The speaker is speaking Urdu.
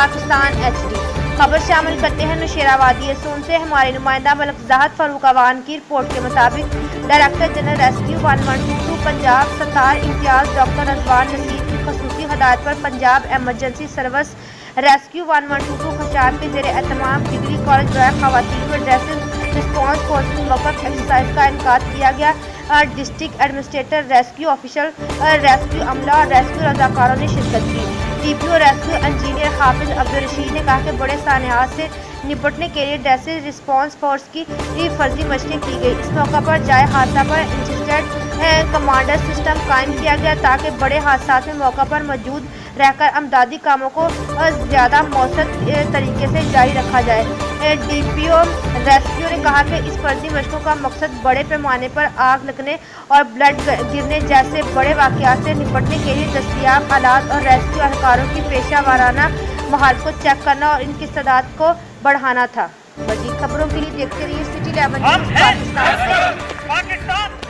پاکستان HD خبر شامل کرتے ہیں نوشیرہ وادی سون سے ہمارے نمائندہ ملک زاہد فاروق اوان کی رپورٹ کے مطابق ڈائریکٹر جنرل ریسکیو 1122 پنجاب ستار امتیاز ڈاکٹر رضوان نصیر کی خصوصی ہدایت پر پنجاب ایمرجنسی سروس ریسکیو 1122 خشاب کے زیر اہتمام ڈگری کالج برائے خواتین میں ڈریسز رسپانس فورسز موقف ایکسرسائز کا انعقاد کیا گیا۔ District administrator, rescue officer, rescue عملہ اور ریسکیو رضاکاروں نے شرکت کی۔ DPO ریسکیو انجینئر حافظ عبدالرشید نے کہا کہ بڑے سانحات سے نپٹنے کے لیے ڈریسز رسپانس فورس کی فرضی مشقیں کی گئی۔ اس موقع پر جائے حادثہ پر انسسٹنٹ کمانڈر سسٹم قائم کیا گیا تاکہ بڑے حادثات میں موقع پر موجود رہ کر امدادی کاموں کو زیادہ مؤثر طریقے سے جاری رکھا جائے۔ DPO ریسکیو نے کہا کہ اس فرضی مشقوں کا مقصد بڑے پیمانے پر آگ لگنے اور بلڈ گرنے جیسے بڑے واقعات سے نپٹنے کے لیے دستیاب آلات اور ریسکیو اہلکاروں کی پیشہ ورانہ مہارت کو چیک کرنا اور ان کی استعداد کو بڑھانا تھا۔ مزید خبروں کے لیے دیکھتے رہیے سٹی 11 نیوز پاکستان۔